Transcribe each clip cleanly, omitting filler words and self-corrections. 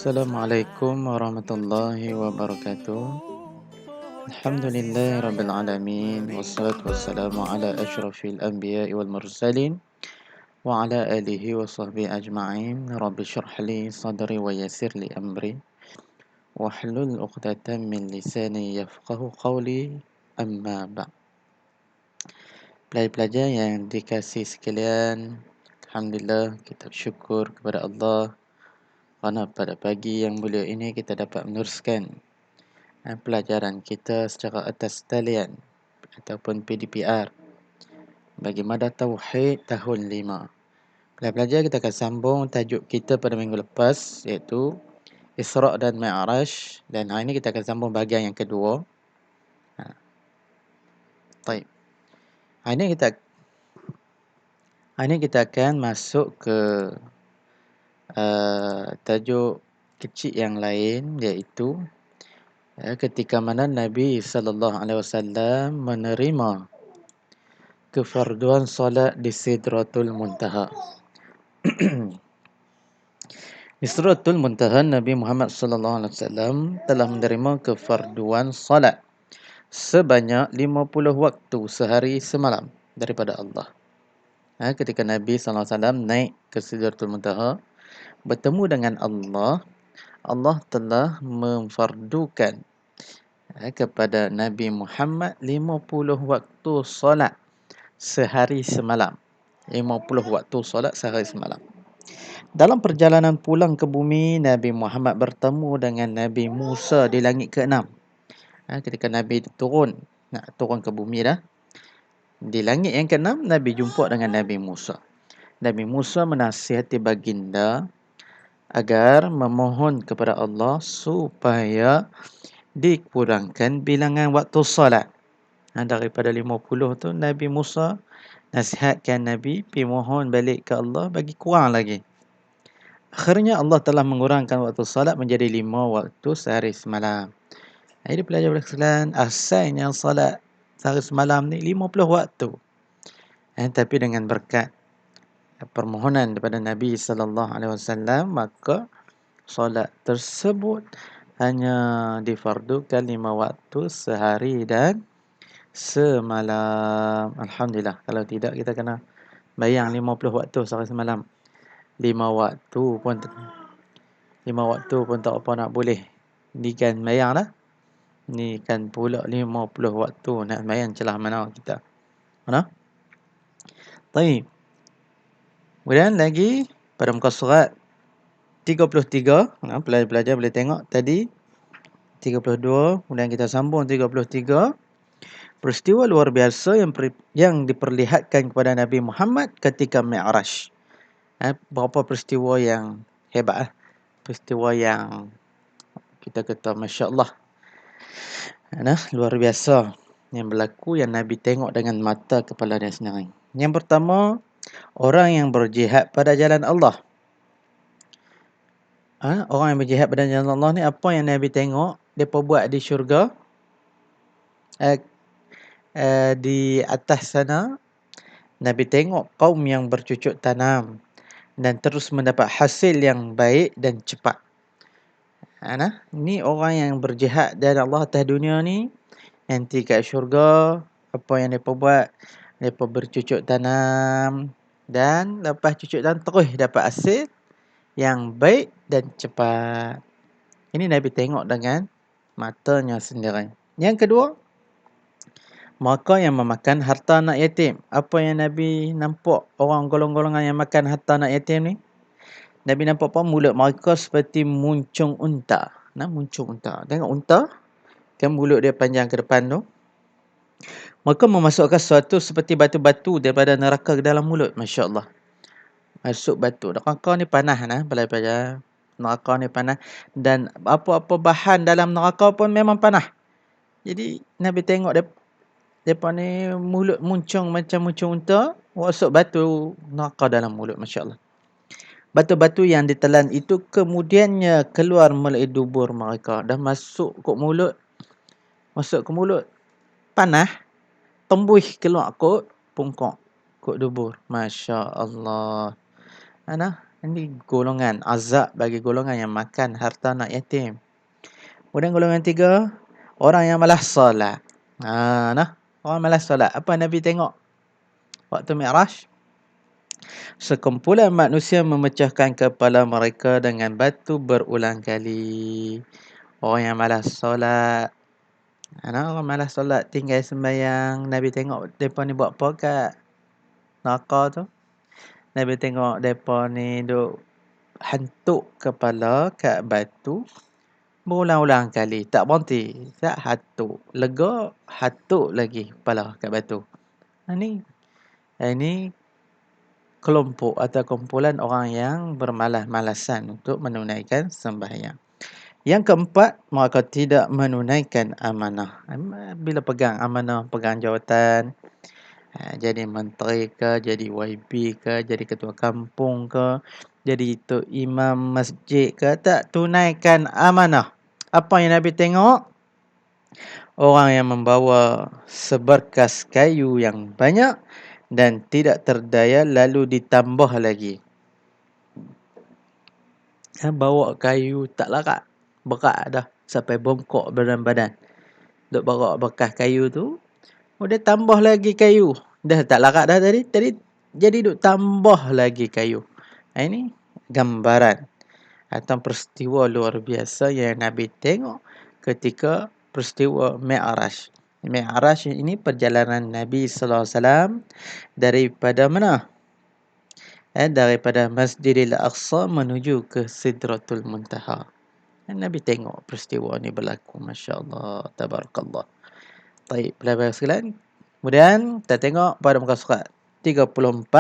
Assalamualaikum warahmatullahi wabarakatuh. Alhamdulillahi rabbil alamin wassalatu wassalamu ala asyrafil anbiya'i wal mursalin wa ala alihi wa sahbihi ajma'in. Rabbi shrah li sadri wa yassir li amri wahlul 'uqdatam min lisani yafqahu qawli. Amma ba'd. Pelajar-pelajar yang dikasihi sekalian, alhamdulillah kita bersyukur kepada Allah kerana pada pagi yang mulia ini kita dapat meneruskan pelajaran kita secara atas talian ataupun PDPR bagi Mada Tauhid tahun 5. Pelajar kita akan sambung tajuk kita pada minggu lepas, iaitu Isra' dan Mi'raj, dan hari ini kita akan sambung bahagian yang kedua. Baik. Hari ini kita akan masuk ke tajuk kecil yang lain, iaitu ketika mana Nabi sallallahu alaihi wasallam menerima kefarduan solat di Sidratul Muntaha. Di Sidratul Muntaha, Nabi Muhammad sallallahu alaihi wasallam telah menerima kefarduan solat sebanyak 50 waktu sehari semalam daripada Allah. Ketika Nabi sallallahu alaihi wasallam naik ke Sidratul Muntaha bertemu dengan Allah, Allah telah memfardukan kepada Nabi Muhammad 50 waktu solat sehari semalam. 50 waktu solat sehari semalam. Dalam perjalanan pulang ke bumi, Nabi Muhammad bertemu dengan Nabi Musa di langit ke-6. Ketika Nabi nak turun ke bumi dah, di langit yang ke-6, Nabi jumpa dengan Nabi Musa. Nabi Musa menasihati baginda agar memohon kepada Allah supaya dikurangkan bilangan waktu solat. Daripada 50 tu, Nabi Musa nasihatkan Nabi pergi mohon balik ke Allah bagi kurang lagi. Akhirnya Allah telah mengurangkan waktu salat menjadi 5 waktu sehari semalam. Jadi pelajar sekalian, asalnya salat sehari semalam ni 50 waktu. Tapi dengan berkat permohonan daripada Nabi sallallahu alaihi wasallam, maka solat tersebut hanya difardukan 5 waktu sehari dan semalam. Alhamdulillah. Kalau tidak, kita kena bayang 50 waktu sehari semalam. 5 waktu pun tak apa nak boleh. Ni kan bayang lah. Ni kan pula 50 waktu nak bayang celah mana kita. Mana? Baik. Kemudian lagi pada muka surat 33, pelajar-pelajar boleh tengok tadi 32, kemudian kita sambung 33. Peristiwa luar biasa yang diperlihatkan kepada Nabi Muhammad ketika Mi'raj. Berapa peristiwa yang hebat. Peristiwa yang kita kata Masya Allah. Luar biasa yang berlaku, yang Nabi tengok dengan mata kepala dia sendiri. Yang pertama, orang yang berjihad pada jalan Allah. Orang yang berjihad pada jalan Allah ni, apa yang Nabi tengok mereka buat di syurga? Di atas sana, Nabi tengok kaum yang bercucuk tanam dan terus mendapat hasil yang baik dan cepat. Ni orang yang berjihad dari Allah atas dunia ni, nanti kat syurga, apa yang mereka buat? Mereka bercucuk tanam dan lepas cucuk tanam terus dapat hasil yang baik dan cepat. Ini Nabi tengok dengan matanya sendiri. Yang kedua, mereka yang memakan harta anak yatim. Apa yang Nabi nampak orang golongan-golongan yang makan harta anak yatim ni? Nabi nampak apa? Mulut mereka seperti muncung unta. Muncung unta. Tengok unta, kan mulut dia panjang ke depan tu. Mereka memasukkan sesuatu seperti batu-batu daripada neraka ke dalam mulut. Masya Allah. Masuk batu. Neraka ni panas. Pelajar-pelajar. Neraka ni panas. Dan apa-apa bahan dalam neraka pun memang panas. Jadi Nabi tengok mereka ni mulut muncung macam muncung unta. Masuk batu neraka dalam mulut. Masya Allah. Batu-batu yang ditelan itu kemudiannya keluar melalui dubur mereka. Dah masuk ke mulut. Masuk ke mulut. Panas. Tembus keluar kot pungkok. Kot dubur. Masya Allah. Ini golongan azab bagi golongan yang makan harta anak yatim. Kemudian golongan tiga, orang yang malas solat. Orang malas solat. Apa Nabi tengok waktu Mi'raj? Sekumpulan manusia memecahkan kepala mereka dengan batu berulang kali. Orang yang malas solat. Orang malas solat tinggal sembahyang. Nabi tengok mereka ni buat apa kat neraka tu. Nabi tengok mereka ni duk hantuk kepala kat batu berulang-ulang kali. Tak berhenti. Tak hantuk. Lega, hantuk lagi kepala kat batu. Ini kelompok atau kumpulan orang yang bermalas-malasan untuk menunaikan sembahyang. Yang keempat, mereka tidak menunaikan amanah. Bila pegang amanah, pegang jawatan, jadi menteri ke, jadi YB ke, jadi ketua kampung ke, jadi itu imam masjid ke, tak tunaikan amanah. Apa yang Nabi tengok? Orang yang membawa seberkas kayu yang banyak dan tidak terdaya lalu ditambah lagi. Bawa kayu tak larat. Berat dah sampai bongkok badan-badan. Duk bawa bekas kayu tu. Dia tambah lagi kayu. Dah tak larat dah tadi. Jadi duk tambah lagi kayu. Ini gambaran atau peristiwa luar biasa yang Nabi tengok ketika peristiwa Mi'raj. Mi'raj ini perjalanan Nabi sallallahu alaihi wasallam daripada mana? Daripada Masjidil Aqsa menuju ke Sidratul Muntaha. Nabi tengok peristiwa ni berlaku. Masya Allah. Tabarakallah. Baik, pelajar sekalian. Kemudian kita tengok pada muka surat 34.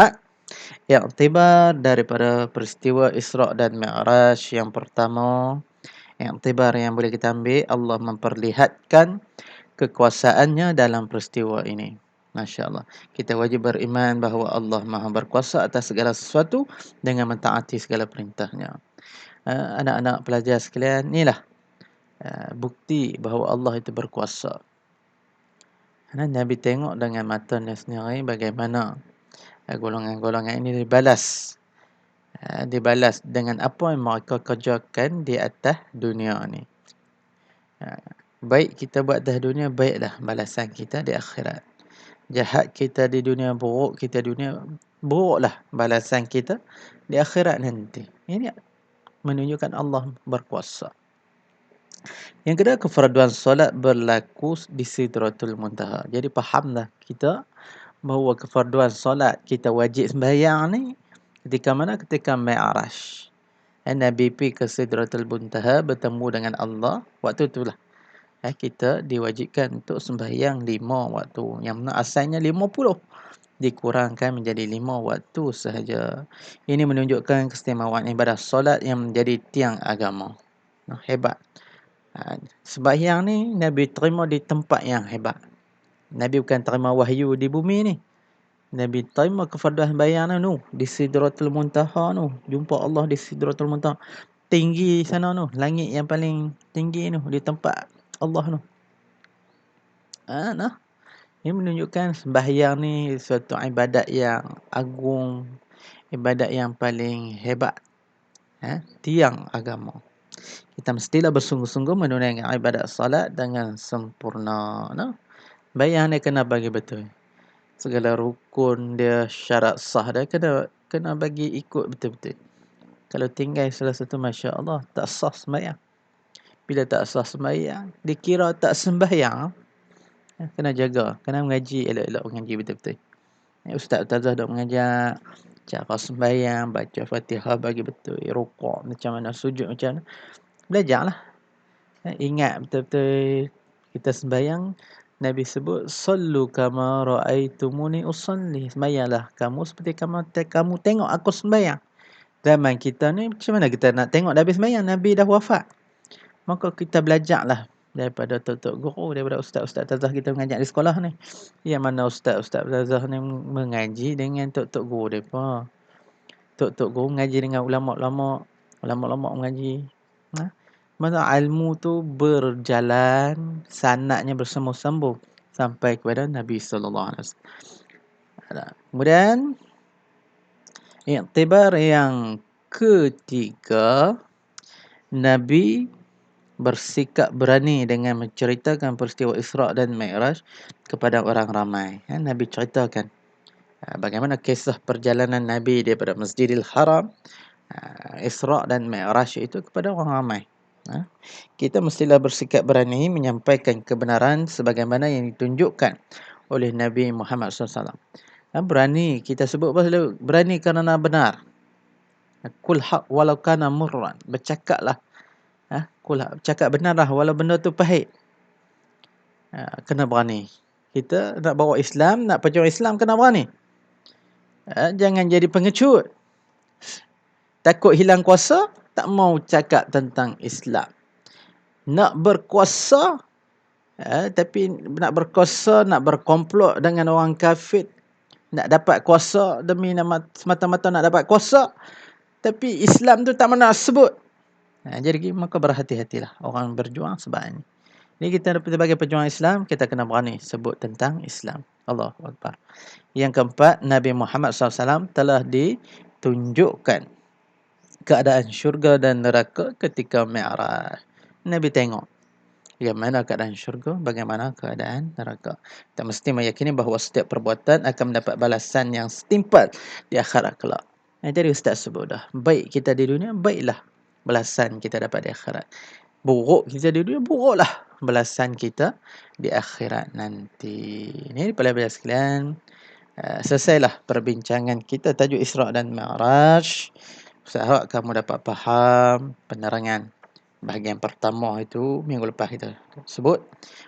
Yang tiba daripada peristiwa Isra' dan Mi'raj yang pertama. Yang tiba yang boleh kita ambil, Allah memperlihatkan kekuasaannya dalam peristiwa ini. Masya Allah. Kita wajib beriman bahawa Allah Maha berkuasa atas segala sesuatu dengan mentaati segala perintahnya. Anak-anak pelajar sekalian, inilah bukti bahawa Allah itu berkuasa. Nabi tengok dengan matanya sendiri bagaimana golongan-golongan ini dibalas. Dibalas dengan apa yang mereka kerjakan di atas dunia ni. Baik kita buat atas dunia, baiklah balasan kita di akhirat. Jahat kita di dunia, buruk kita di dunia, buruklah balasan kita di akhirat nanti. Ini menunjukkan Allah berkuasa. Yang kedua, kefarduan solat berlaku di Sidratul Muntaha. Jadi fahamlah kita bahawa kefarduan solat kita wajib sembahyang ni ketika mana? Ketika Mi'raj. Nabi pergi ke Sidratul Muntaha bertemu dengan Allah. Waktu itulah kita diwajibkan untuk sembahyang 5 waktu. Yang mana asalnya 50. Dikurangkan menjadi 5 waktu sahaja. Ini menunjukkan keistimewaan ibadah solat yang menjadi tiang agama. Hebat. Sembahyang ni Nabi terima di tempat yang hebat. Nabi bukan terima wahyu di bumi ni. Nabi terima kefarduan sembahyang ni di Sidratul Muntaha tu. Jumpa Allah di Sidratul Muntaha. Tinggi sana tu, langit yang paling tinggi tu, di tempat Allah tu. Ini menunjukkan sembahyang ni suatu ibadat yang agung, ibadat yang paling hebat. Tiang agama. Kita mestilah bersungguh-sungguh menunaikan ibadat salat dengan sempurna. Bayang dia kena bagi betul. Segala rukun dia, syarat sah dia kena bagi ikut betul-betul. Kalau tinggal salah satu, Masya Allah, tak sah sembahyang. Bila tak sah sembahyang, dikira tak sembahyang. Kena jaga, kena mengaji elok-elok, mengaji betul-betul. Ustaz-ustazah duk mengajar cara sembahyang, baca Fatihah bagi betul, rukuk macam mana, sujud macam mana. Belajarlah. Ingat betul-betul kita sembahyang. Nabi sebut, sallu kama ra'aitumuni usalli. Sembahyanglah kamu seperti kamu tengok aku sembahyang. Zaman kita ni macam mana kita nak tengok Nabi sembahyang? Nabi dah wafat. Maka kita belajarlah daripada tok-tok guru, daripada ustaz-ustaz tazah kita mengajar di sekolah ni. Yang mana ustaz-ustaz tazah ni mengaji dengan tok-tok guru mereka. Tok-tok guru mengaji dengan ulama-ulama. Ulama-ulama mengaji. Mana ilmu tu berjalan, sanadnya bersambung-sambung sampai kepada Nabi sallallahu alaihi wasallam. Kemudian iktibar yang ketika Nabi bersikap berani dengan menceritakan peristiwa Isra' dan Mi'raj kepada orang ramai. Nabi ceritakan bagaimana kisah perjalanan Nabi daripada Masjidil Haram, Isra' dan Mi'raj itu kepada orang ramai. Kita mestilah bersikap berani menyampaikan kebenaran sebagaimana yang ditunjukkan oleh Nabi Muhammad SAW. Berani kita sebut berani kerana benar. Kul haq walau kana murran. Bercakaplah. Cakap benarlah walau benda tu pahit. Kena berani. Kita nak bawa Islam, nak perjuang Islam, kena berani. Jangan jadi pengecut. Takut hilang kuasa, tak mau cakap tentang Islam. Nak berkuasa, tapi nak berkuasa, nak berkomplot dengan orang kafir, nak dapat kuasa demi semata-mata nak dapat kuasa, tapi Islam tu tak nak sebut. Jadi maka berhati-hatilah orang berjuang sebab ini. Jadi kita sebagai pejuang Islam, kita kena berani sebut tentang Islam. Allahu Akbar. Yang keempat, Nabi Muhammad SAW telah ditunjukkan keadaan syurga dan neraka ketika Mi'raj. Nabi tengok bagaimana keadaan syurga, bagaimana keadaan neraka. Kita mesti meyakini bahawa setiap perbuatan akan mendapat balasan yang setimpal di akhirat kelak. Jadi Ustaz sebut dah, baik kita di dunia, baiklah balasan kita dapat di akhirat. Buruk kita di dunia, buruklah balasan kita di akhirat nanti. Ini pelajar sekalian, selesailah perbincangan kita tajuk Isra' dan Mi'raj. Saya harap kamu dapat faham penerangan bahagian pertama itu minggu lepas kita sebut.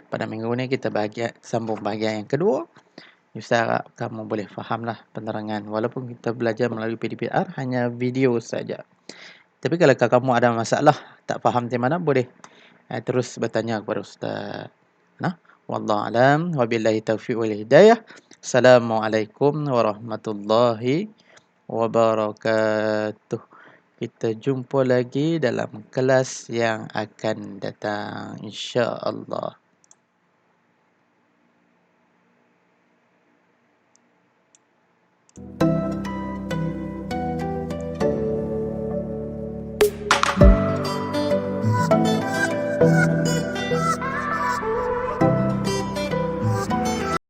Pada minggu ni kita sambung bahagian yang kedua. Saya harap kamu boleh fahamlah penerangan. Walaupun kita belajar melalui PDPR, hanya video saja. Tapi kalau kamu ada masalah, tak faham di mana, boleh terus bertanya kepada Ustaz. Wallahu alam, wabillahi taufiq wal hidayah. Assalamualaikum warahmatullahi wabarakatuh. Kita jumpa lagi dalam kelas yang akan datang, insya-Allah.